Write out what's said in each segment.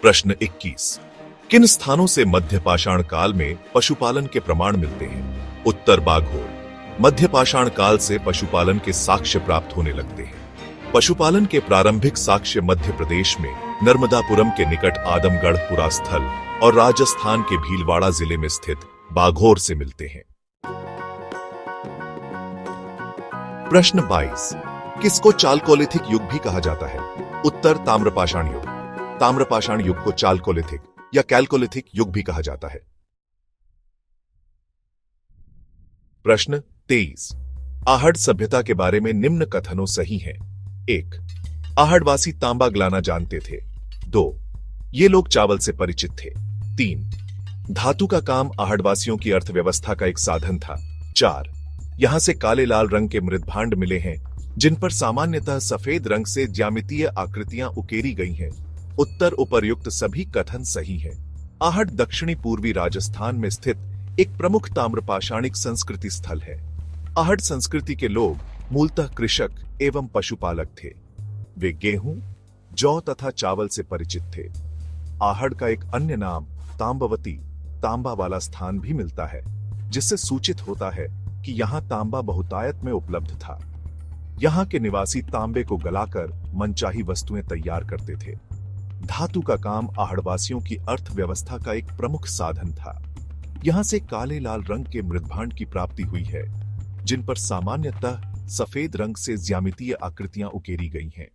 प्रश्न 21। किन स्थानों से मध्य पाषाण काल में पशुपालन के प्रमाण मिलते हैं? उत्तर बाघोर। मध्य पाषाण काल से पशुपालन के साक्ष्य प्राप्त होने लगते हैं। पशुपालन के प्रारंभिक साक्ष्य मध्य प्रदेश में नर्मदापुरम के निकट आदमगढ़ पुरास्थल और राजस्थान के भीलवाड़ा जिले में स्थित बाघोर से मिलते हैं। प्रश्न 22। किसको चालकोलिथिक युग भी कहा जाता है? उत्तर ताम्रपाषाण युग। ताम्रपाषाण युग को चालकोलिथिक या कैल्कोलिथिक युग भी कहा जाता है। प्रश्न 23। आहड़ सभ्यता के बारे में निम्न कथनों सही हैं। 1। आहड़वासी तांबा गलाना जानते थे। 2। ये लोग चावल से परिचित थे। 3। धातु का काम आहड़वासियों की अर्थव्यवस्था का एक साधन था। 4। यहां से काले लाल रंग के मृदभांड मिले हैं जिन पर सामान्यतः सफेद रंग से ज्यामितीय आकृतियां उकेरी गई हैं। उत्तर उपर्युक्त सभी कथन सही हैं। आहड़ दक्षिणी पूर्वी राजस्थान में स्थित एक प्रमुख ताम्रपाषाणिक संस्कृति स्थल है। आहड़ संस्कृति के लोग मूलतः कृषक एवं पशुपालक थे। वे गेहूं, जौ तथा चावल से परिचित थे। आहड़ का एक अन्य नाम तांबवती, तांबा वाला स्थान भी मिलता है, जिससे सूचित होता है कि यहाँ तांबा बहुतायत में उपलब्ध था। यहाँ के निवासी तांबे को गलाकर मनचाही वस्तुएं तैयार करते थे। धातु का काम आहड़वासियों की अर्थव्यवस्था का एक प्रमुख साधन था। यहाँ से काले लाल रंग के मृदभांड की प्राप्ति हुई है, जिन पर सामान्यतः सफेद रंग से ज्यामितीय आकृतियां उकेरी गई हैं।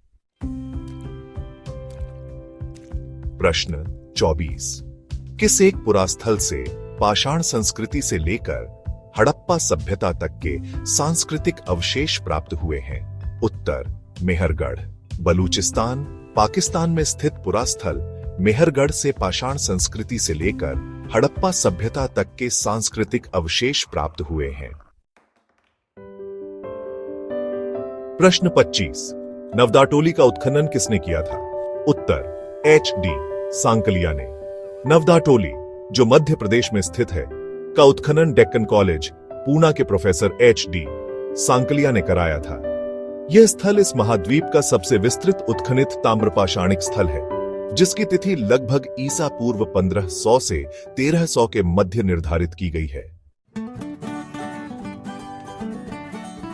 प्रश्न 24। किस एक पुरास्थल से पाषाण संस्कृति से लेकर हड़प्पा सभ्यता तक के सांस्कृतिक अवशेष प्राप्त हुए हैं? उत्तर मेहरगढ़। बलूचिस्तान, पाकिस्तान में स्थित पुरास्थल मेहरगढ़ से पाषाण संस्कृति से लेकर हड़प्पा सभ्यता तक के सांस्कृतिक अवशेष प्राप्त हुए हैं। प्रश्न 25। नवदाटोली का उत्खनन किसने किया था? उत्तर H.D. सांकलिया ने। नवदाटोली, जो मध्य प्रदेश में स्थित है, का उत्खनन डेक्कन कॉलेज, पूना के प्रोफेसर H.D. सांकलिया ने कराया था। यह स्थल इस महाद्वीप का सबसे विस्तृत उत्खनित ताम्रपाषाणिक स्थल है, जिसकी तिथि लगभग ईसा पूर्व 1500 से 1300 के मध्य निर्धारित की गई है।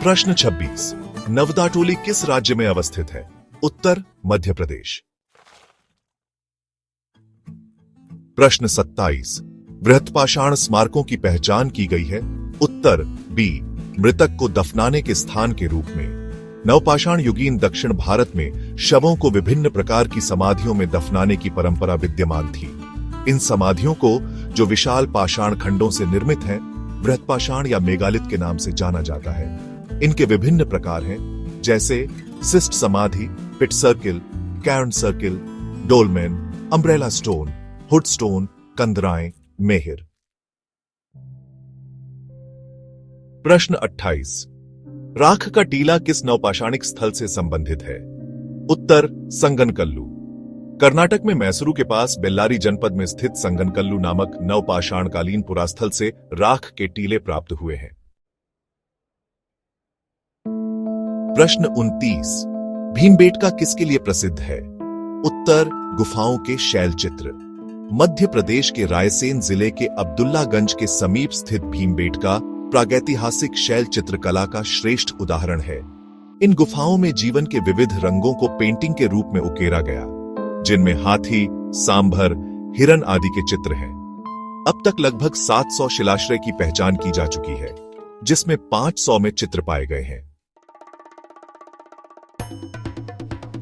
प्रश्न 26। नवदाटोली किस राज्य में अवस्थित है? उत्तर मध्य प्रदेश। प्रश्न 27। बृहत्पाषाण स्मारकों की पहचान की गई है। उत्तर बी, मृतक को दफनाने के स्थान के रूप में। नवपाषाण युगीन दक्षिण भारत में शवों को विभिन्न प्रकार की समाधियों में दफनाने की परंपरा विद्यमान थी। इन समाधियों को, जो विशाल पाषाण खंडों से निर्मित हैं, बृहत्पाषाण या मेगालिथ के नाम से जाना जाता है। इनके विभिन्न प्रकार हैं, जैसे सिस्ट समाधि, pit circle, cairn circle, dolmen, umbrella stone, hood stone, कंदराएं, मेहिर। प्रश्न 28। राख का टीला किस नवपाषाणिक स्थल से संबंधित है? उत्तर संगनकल्लू। कर्नाटक में मैसूरू के पास बेल्लारी जनपद में स्थित संगनकल्लू नामक नवपाषाणकालीन पुरास्थल से राख के टीले प्राप्त हुए हैं। प्रश्न 29। भीमबेटका किसके लिए प्रसिद्ध है? उत्तर गुफाओं के शैल चित्र। मध्य प्रदेश के रायसेन जिले के अब्दुल्लागंज के समीप स्थित भीमबेटका प्रागैतिहासिक शैल चित्रकला का श्रेष्ठ उदाहरण है। इन गुफाओं में जीवन के विविध रंगों को पेंटिंग के रूप में उकेरा गया, जिनमें हाथी, सांभर, हिरन आदि के चित्र हैं। अब तक लगभग 700 शिलाश्रय की पहचान की जा चुकी है, जिसमें 500 में चित्र पाए गए हैं।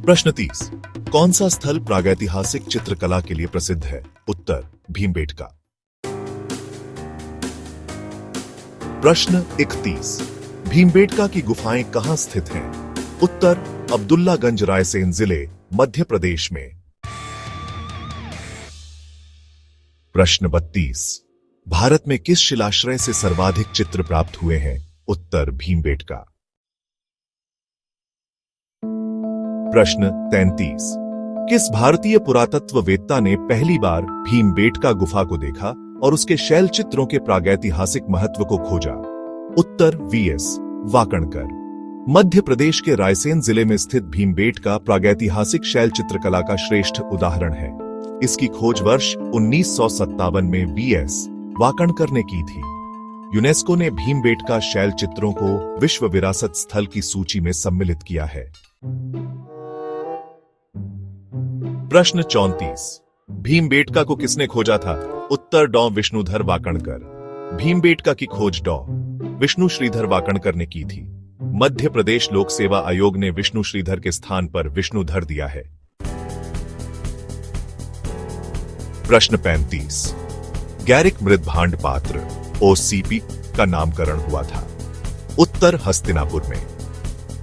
प्रश्न 30। कौन सा स्थल प्रागैतिहासिक चित्रकला के लिए प्रसिद्ध है? उत्तर भीमबेटका। प्रश्न 31। भीमबेटका की गुफाएं कहां स्थित हैं? उत्तर अब्दुल्लागंज, रायसेन जिले, मध्य प्रदेश में। प्रश्न 32। भारत में किस शिलाश्रय से सर्वाधिक चित्र प्राप्त हुए हैं? उत्तर भीमबेटका। प्रश्न 33। किस भारतीय पुरातत्ववेत्ता ने पहली बार भीमबेटका गुफा को देखा और उसके शैल चित्रों के प्रागैतिहासिक महत्व को खोजा? उत्तर V.S. वाकणकर। मध्य प्रदेश के रायसेन जिले में स्थित भीमबेटका प्रागैतिहासिक शैल चित्रकला का श्रेष्ठ उदाहरण है। इसकी खोज वर्ष 1957 में वीएस वाकणकर ने की थी। यूनेस्को ने भीमबेटका शैल चित्रों को विश्व विरासत स्थल की सूची में सम्मिलित किया है। प्रश्न 34। भीमबेटका को किसने खोजा था? उत्तर डॉ विष्णुधर वाकणकर। भीमबेटका की खोज डॉ विष्णु श्रीधर वाकणकर ने की थी। मध्य प्रदेश लोक सेवा आयोग ने विष्णु श्रीधर के स्थान पर विष्णुधर दिया है। प्रश्न 35। गैरिक मृदभांड पात्र ओसीपी का नामकरण हुआ था। उत्तर हस्तिनापुर में।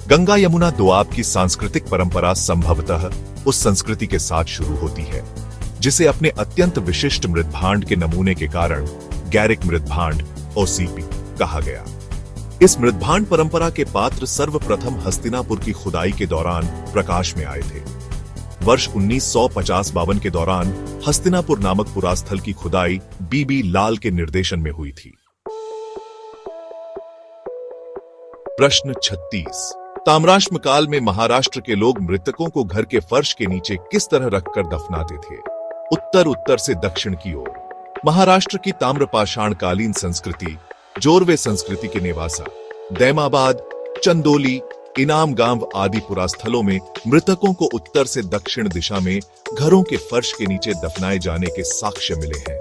गंगा यमुना दोआब की सांस्कृतिक परंपरा संभवतः उस संस्कृति के साथ शुरू होती है जिसे अपने अत्यंत विशिष्ट मृदभांड के नमूने के कारण गैरिक मृदभांड ओसीपी कहा गया। इस मृदभांड परंपरा के पात्र सर्वप्रथम हस्तिनापुर की खुदाई के दौरान प्रकाश में आए थे। वर्ष 1950-52 के दौरान हस्तिनापुर नामक पुरास्थल की खुदाई बीबी लाल के निर्देशन में हुई थी। प्रश्न 36। ताम्राश्म काल में महाराष्ट्र के लोग मृतकों को घर के फर्श के नीचे किस तरह रखकर दफनाते थे? उत्तर से दक्षिण की ओर। महाराष्ट्र की ताम्रपाषाणकालीन संस्कृति जोरवे संस्कृति के नेवासा, दैमाबाद, चंदोली, इनाम गांव आदि पुरास्थलों में मृतकों को उत्तर से दक्षिण दिशा में घरों के फर्श के नीचे दफनाए जाने के साक्ष्य मिले हैं।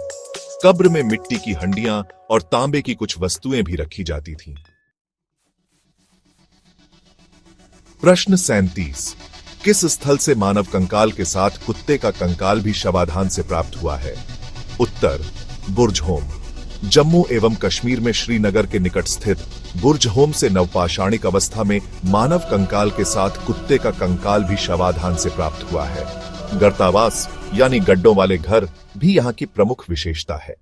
कब्र में मिट्टी की हंडियां और तांबे की कुछ वस्तुएं भी रखी जाती थीं। प्रश्न 37। किस स्थल से मानव कंकाल के साथ कुत्ते का कंकाल भी शवाधान से प्राप्त हुआ है? उत्तर बुर्जहोम। जम्मू एवं कश्मीर में श्रीनगर के निकट स्थित बुर्जहोम से नवपाषाणिक अवस्था में मानव कंकाल के साथ कुत्ते का कंकाल भी शवाधान से प्राप्त हुआ है। गर्तावास यानी गड्ढों वाले घर भी यहां की प्रमुख विशेषता है।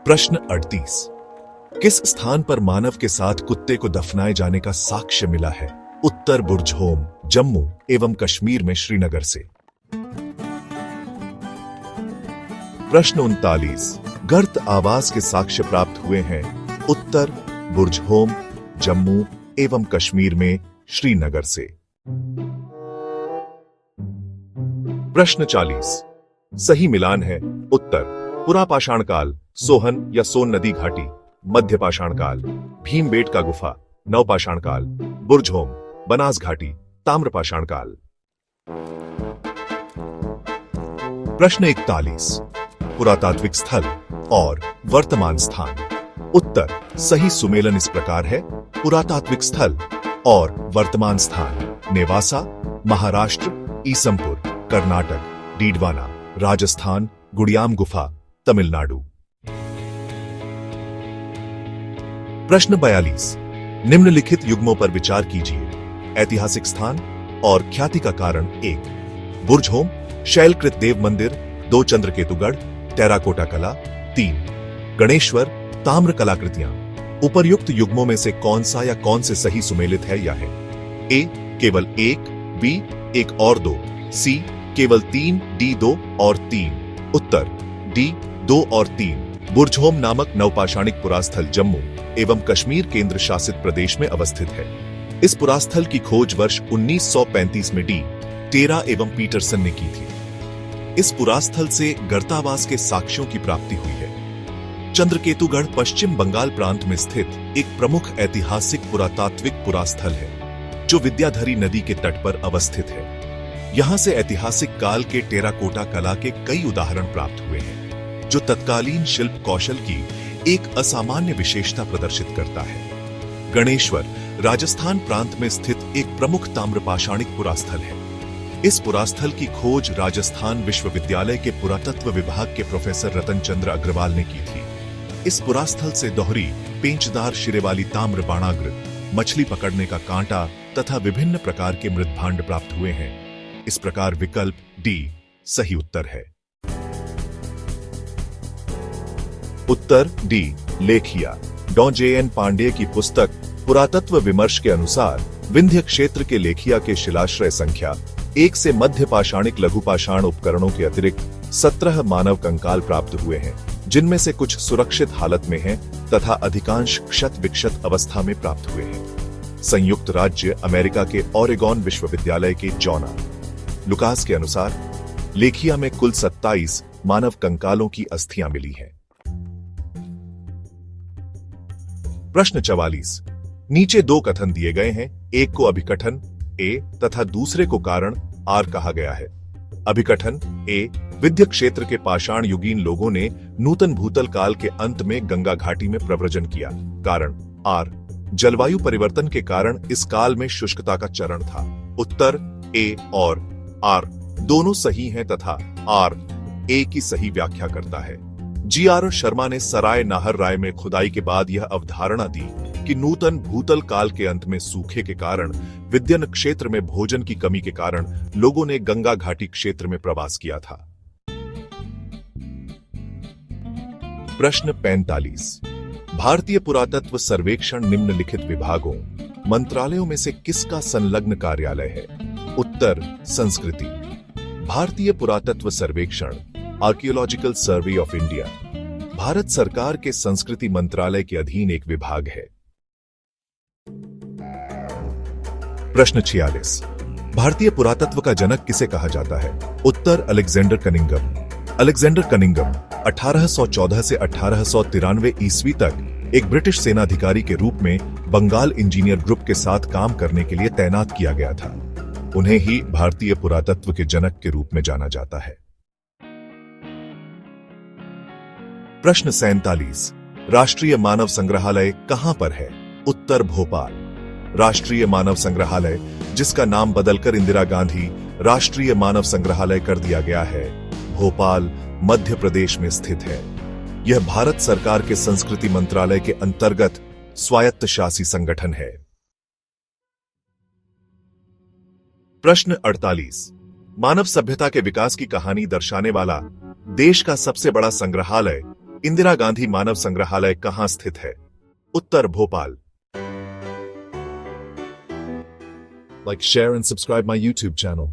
प्रश्न 38। किस स्थान पर मानव के साथ कुत्ते को दफनाए जाने का साक्ष्य मिला है? उत्तर बुर्जहोम, जम्मू एवं कश्मीर में श्रीनगर से। प्रश्न 39। गर्त आवास के साक्ष्य प्राप्त हुए हैं। उत्तर बुर्जहोम, जम्मू एवं कश्मीर में श्रीनगर से। प्रश्न 40। सही मिलान है। उत्तर पुरापाषाण काल, सोहन या सोन नदी घाटी। मध्य पाषाण काल, भीमबेटका गुफा। नवपाषाण काल, बुर्जहोम, बनास घाटी। ताम्रपाषाण काल। प्रश्न 41। पुरातात्विक स्थल और वर्तमान स्थान। उत्तर सही सुमेलन इस प्रकार है। पुरातात्विक स्थल और वर्तमान स्थान: नेवासा, महाराष्ट्र, ईसमपुर, कर्नाटक, डीडवाना, राजस्थान, गुड़ियाम गुफा, तमिलनाडु। प्रश्न 42। निम्नलिखित युग्मों पर विचार कीजिए। ऐतिहासिक स्थान और ख्याति का कारण। 1 बुर्जहोम, शैलकृत देव मंदिर। 2 चंद्रकेतुगढ़, टेराकोटा कला। 3 गणेश्वर, ताम्र कलाकृतियां। उपर्युक्त युग्मों में से कौन सा या कौन से सही सुमेलित है या है? ए केवल 1, बी 1 और 2, सी केवल 3, डी 2 और 3। उत्तर डी 2 और 3। बुर्जहोम नामक नवपाषाणिक पुरास्थल जम्मू एवं कश्मीर केंद्र शासित प्रदेश में अवस्थित है। इस पुरास्थल की खोज वर्ष 1935 में डी टेरा एवं पीटरसन ने की थी। इस पुरास्थल से गर्तावास के साक्ष्यों की प्राप्ति हुई है। चंद्रकेतुगढ़ पश्चिम बंगाल प्रांत में स्थित एक प्रमुख ऐतिहासिक पुरातात्विक पुरास्थल है जो विद्याधरी नदी के तट पर अवस्थित है। यहां से ऐतिहासिक काल के टेराकोटा कला के कई उदाहरण प्राप्त हुए हैं जो तत्कालीन शिल्प कौशल की एक असामान्य विशेषता प्रदर्शित करता है। गणेश्वर राजस्थान प्रांत में स्थित एक प्रमुख ताम्रपाषाणिक पुरास्थल है। इस पुरास्थल की खोज राजस्थान विश्वविद्यालय के पुरातत्व विभाग के प्रोफेसर रतन चंद्र अग्रवाल ने की थी। इस पुरास्थल से दोहरी पेंचदार शिरे वाली ताम्र बाणाग्र, मछली पकड़ने का कांटा तथा विभिन्न प्रकार के मृदभांड प्राप्त हुए हैं। इस प्रकार विकल्प डी सही उत्तर है। उत्तर डी लेखिया। डॉ जे.एन. पांडेय की पुस्तक पुरातत्व विमर्श के अनुसार विंध्य क्षेत्र के लेखिया के शिलाश्रय संख्या 1 से मध्य पाषाणिक लघुपाषाण उपकरणों के अतिरिक्त 17 मानव कंकाल प्राप्त हुए हैं, जिनमें से कुछ सुरक्षित हालत में हैं तथा अधिकांश क्षत विक्षत अवस्था में प्राप्त हुए हैं। संयुक्त राज्य अमेरिका के ओरेगॉन विश्वविद्यालय के जॉना लुकास के अनुसार लेखिया में कुल 27 मानव कंकालों की अस्थियां मिली हैं। प्रश्न 44। नीचे दो कथन दिए गए हैं, एक को अभिकथन ए तथा दूसरे को कारण आर कहा गया है। अभिकथन ए, विंध्य क्षेत्र के पाषाण युगीन लोगों ने नूतन भूतल काल के अंत में गंगा घाटी में प्रव्रजन किया। कारण आर, जलवायु परिवर्तन के कारण इस काल में शुष्कता का चरण था। उत्तर ए और आर दोनों सही हैं तथा आर ए की सही व्याख्या करता है। जी.आर. शर्मा ने सराय नाहर राय में खुदाई के बाद यह अवधारणा दी कि नूतन भूतल काल के अंत में सूखे के कारण विंध्य क्षेत्र में भोजन की कमी के कारण लोगों ने गंगा घाटी क्षेत्र में प्रवास किया था। प्रश्न 45। भारतीय पुरातत्व सर्वेक्षण निम्नलिखित विभागों मंत्रालयों में से किसका संलग्न कार्यालय है? उत्तर संस्कृति। भारतीय पुरातत्व सर्वेक्षण archaeological survey of India Bharat सरकार के संस्कृति मंत्रालय के अधीन एक विभाग है। प्रश्न 46। भारतीय पुरातत्व का जनक किसे कहा जाता है? उत्तर अलेक्जेंडर कनिंघम। अलेक्जेंडर कनिंघम 1814 से 1893 ईस्वी तक एक ब्रिटिश सेनाधिकारी के रूप में बंगाल इंजीनियर ग्रुप के साथ काम करने के लिए तैनात किया गया था। उन्हें ही भारतीय पुरातत्व के जनक के रूप में जाना जाता है। प्रश्न 47। राष्ट्रीय मानव संग्रहालय कहां पर है? उत्तर भोपाल। राष्ट्रीय मानव संग्रहालय, जिसका नाम बदलकर इंदिरा गांधी राष्ट्रीय मानव संग्रहालय कर दिया गया है, भोपाल मध्य प्रदेश में स्थित है। यह भारत सरकार के संस्कृति मंत्रालय के अंतर्गत स्वायत्तशासी संगठन है। प्रश्न 48। मानव सभ्यता के विकास की कहानी दर्शाने वाला देश का सबसे बड़ा संग्रहालय इंदिरा गांधी मानव संग्रहालय कहां स्थित है? उत्तर Bhopal. Like, share and subscribe my YouTube channel.